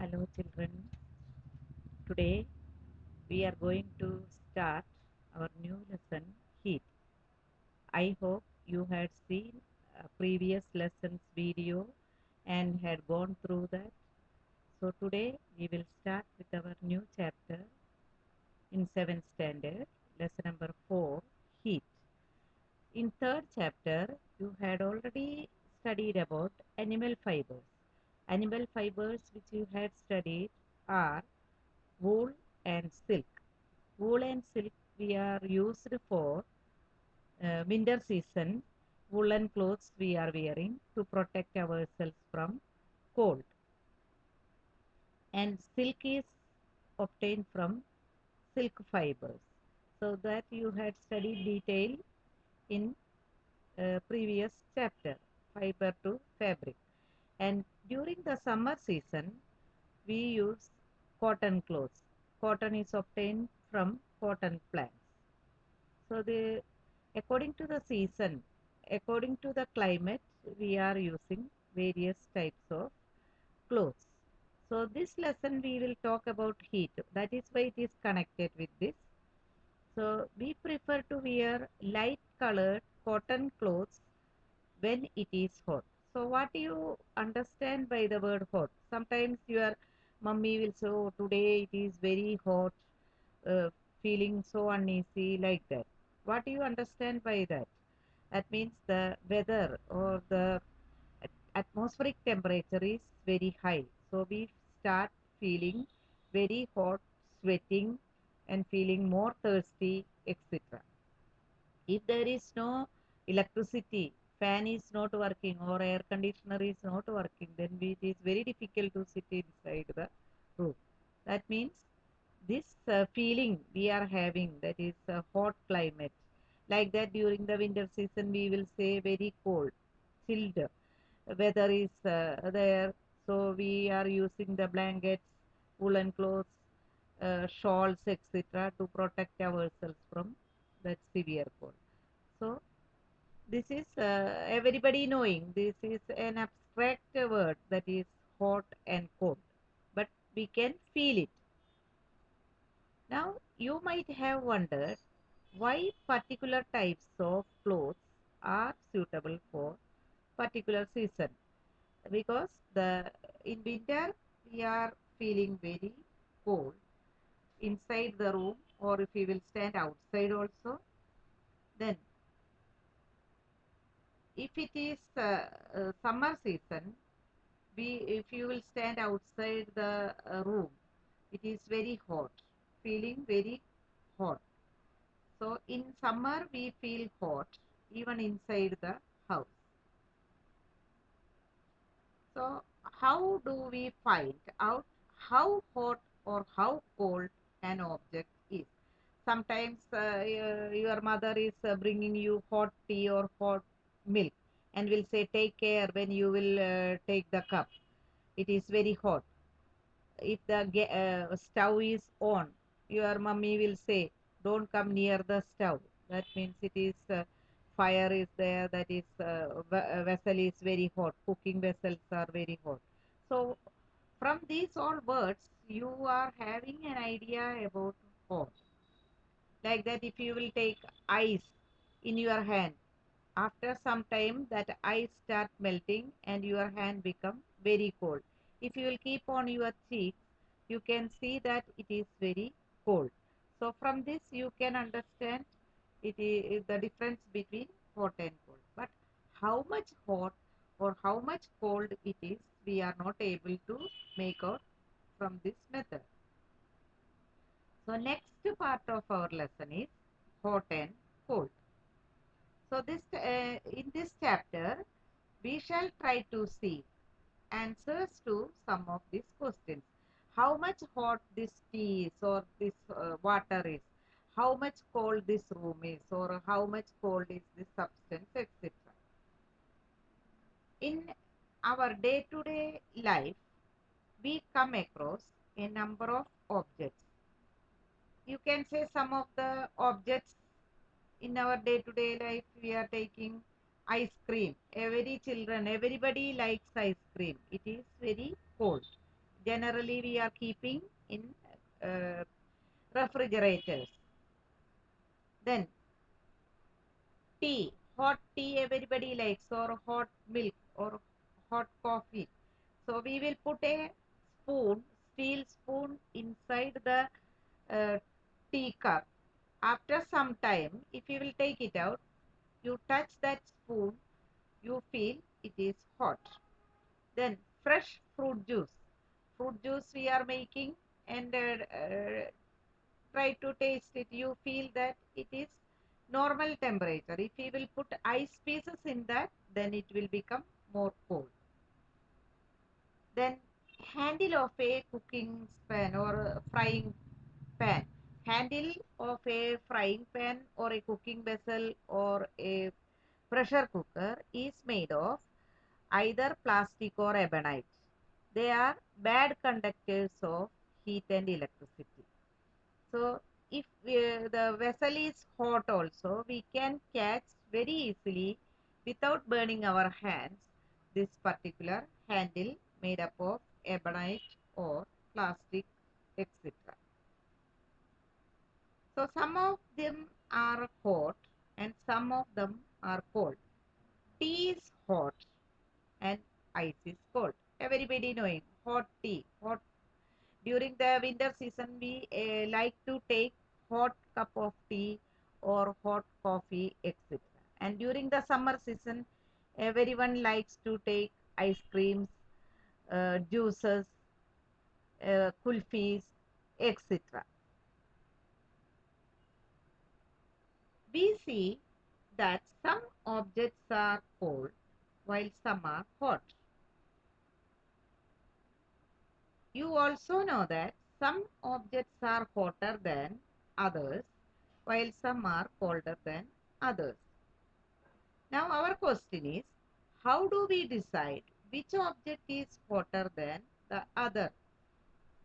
Hello children. Today we are going to start our new lesson heat. I hope you had seen previous lessons video and had gone through that. So today we will start with our new chapter in 7th standard, lesson number 4, heat. In third chapter you had already studied about animal fibers. Animal fibers which you had studied are wool and silk. Wool and silk we are used for winter season. Woolen clothes we are wearing to protect ourselves from cold. And silk is obtained from silk fibers. So that you had studied detail in previous chapter, fiber to fabric. And during the summer season, we use cotton clothes. Cotton is obtained from cotton plants. So according to the season, according to the climate, we are using various types of clothes. So this lesson we will talk about heat. That is why it is connected with this. So we prefer to wear light colored cotton clothes when it is hot. So what do you understand by the word hot? Sometimes your mummy will say, oh, today it is very hot, uh, feeling so uneasy like that. What do you understand by that? That means the weather or the atmospheric temperature is very high. So we start feeling very hot, sweating, and feeling more thirsty, etc. If there is no electricity, fan is not working or air conditioner is not working, then it is very difficult to sit inside the room. That means this feeling we are having, that is a hot climate, like that during the winter season we will say very cold, chilled weather is there. So we are using the blankets, woolen clothes, shawls, etc. to protect ourselves from that severe cold. So this is everybody knowing this is an abstract word, that is hot and cold, but we can feel it. Now you might have wondered why particular types of clothes are suitable for particular season, because the in winter we are feeling very cold inside the room, or if we will stand outside also, then if it is summer season, we if you will stand outside the room, it is very hot, feeling very hot. So in summer we feel hot even inside the house. So how do we find out how hot or how cold an object is? Sometimes your mother is bringing you hot tea or hot milk and will say, take care when you will take the cup. It is very hot. If the stove is on, your mummy will say, don't come near the stove. That means it is fire is there, that is vessel is very hot, cooking vessels are very hot. So from these all words you are having an idea about hot. Like that, if you will take ice in your hand, after some time that ice start melting and your hand become very cold. If you will keep on your cheek, you can see that it is very cold. So from this you can understand it is the difference between hot and cold. But how much hot or how much cold it is, we are not able to make out from this method. So next part of our lesson is hot and cold. So in this chapter we shall try to see answers to some of these questions. How much hot this tea is or this water is, how much cold this room is, or how much cold is this substance, etc. In our day-to-day life, we come across a number of objects. You can say some of the objects in our day-to-day life. We are taking ice cream. Everybody likes ice cream. It is very cold. generally we are keeping in uh, refrigerators. Then tea, hot tea everybody likes, or hot milk, or hot coffee. So we will put a spoon, steel spoon inside the uh, tea cup. After some time, if you will take it out, you touch that spoon, you feel it is hot. Then fresh fruit juice. Fruit juice we are making, and try to taste it. You feel that it is normal temperature. If you will put ice pieces in that, then it will become more cold. Then handle of a cooking pan or a frying pan. Handle of a frying pan or a cooking vessel or a pressure cooker is made of either plastic or ebonite. They are bad conductors of heat and electricity. So if the vessel is hot also, we can catch very easily without burning our hands this particular handle made up of ebonite or plastic, etc. So some of them are hot and some of them are cold. Tea is hot and ice is cold. Everybody knowing hot tea. Hot during the winter season, we like to take hot cup of tea or hot coffee, etc. And during the summer season, everyone likes to take ice creams, juices, kulfis, etc. We see that some objects are cold while some are hot. You also know that some objects are hotter than others while some are colder than others. Now our question is, how do we decide which object is hotter than the other?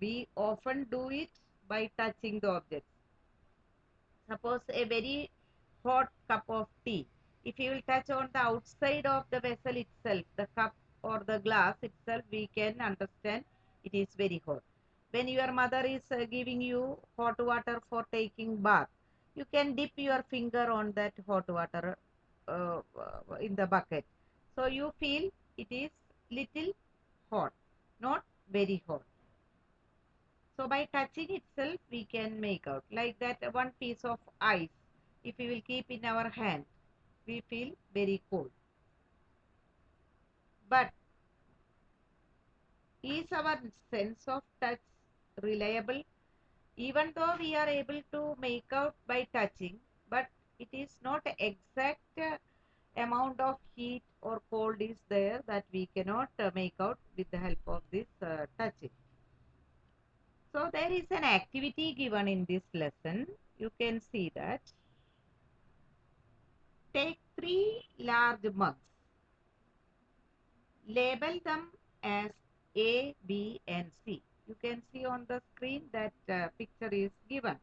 We often do it by touching the object. Suppose a very hot cup of tea. If you will touch on the outside of the vessel itself, the cup or the glass itself, we can understand it is very hot. When your mother is giving you hot water for taking bath, you can dip your finger on that hot water in the bucket. So you feel it is little hot, not very hot. So by touching itself, we can make out like that one piece of ice. If we will keep in our hand, we feel very cold. But is our sense of touch reliable? Even though we are able to make out by touching, but it is not exact amount of heat or cold is there that we cannot make out with the help of this touching. So there is an activity given in this lesson. You can see that. Take 3 large mugs. Label them as A, B, and C. You can see on the screen that picture is given.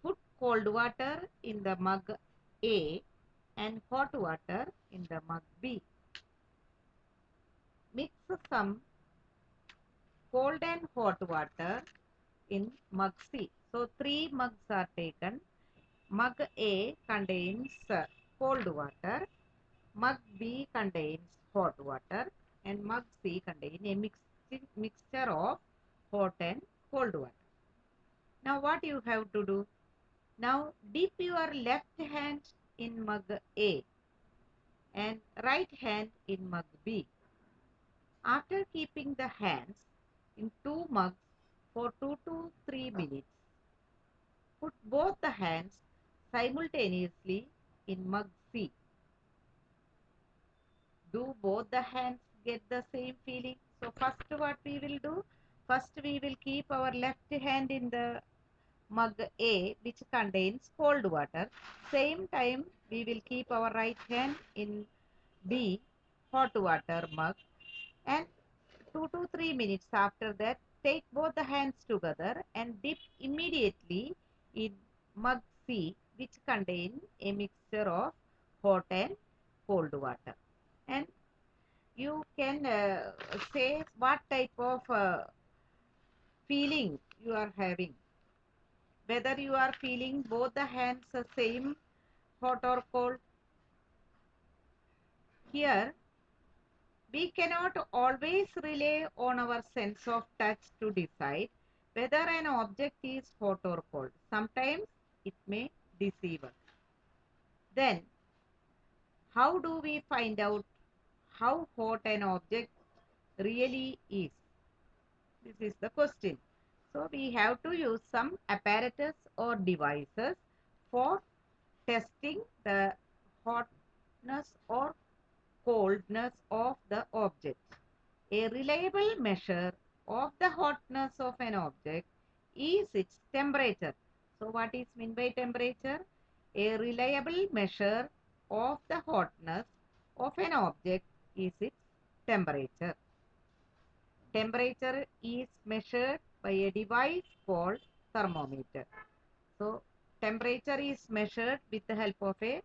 Put cold water in the mug A and hot water in the mug B. Mix some cold and hot water in mug C. So 3 mugs are taken. Mug A contains cold water, mug B contains hot water, and mug C contains a mixture of hot and cold water. Now what you have to do? Now dip your left hand in mug A and right hand in mug B. After keeping the hands in 2 mugs for 2 to 3 minutes, put both the hands simultaneously in mug C. Do both the hands get the same feeling? So first what we will do? First we will keep our left hand in the mug A, which contains cold water. Same time we will keep our right hand in B, hot water mug, and 2 to 3 minutes after that take both the hands together and dip immediately in mug C, which contains a mixture of hot and cold water. And you can say what type of feeling you are having. Whether you are feeling both the hands the same, hot or cold. Here, we cannot always rely on our sense of touch to decide whether an object is hot or cold. Sometimes it may deceive us. Then, how do we find out how hot an object really is? This is the question. So we have to use some apparatus or devices for testing the hotness or coldness of the object. A reliable measure of the hotness of an object is its temperature. So what is meant by temperature? A reliable measure of the hotness of an object is its temperature. Temperature is measured by a device called thermometer. So temperature is measured with the help of a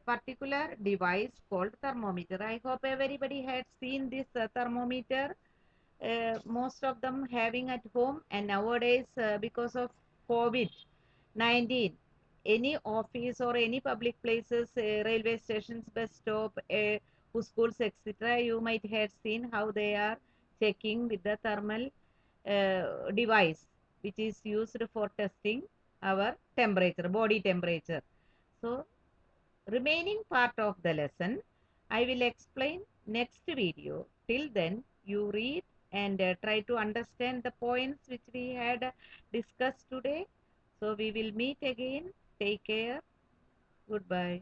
particular device called thermometer. I hope everybody had seen this thermometer. Most of them having at home, and nowadays because of COVID-19, any office or any public places, railway stations, bus stop, schools, etc., you might have seen how they are checking with the thermal device which is used for testing our temperature, body temperature. So remaining part of the lesson I will explain next video. Till then, you read and try to understand the points which we had discussed today. So we will meet again. Take care. Goodbye.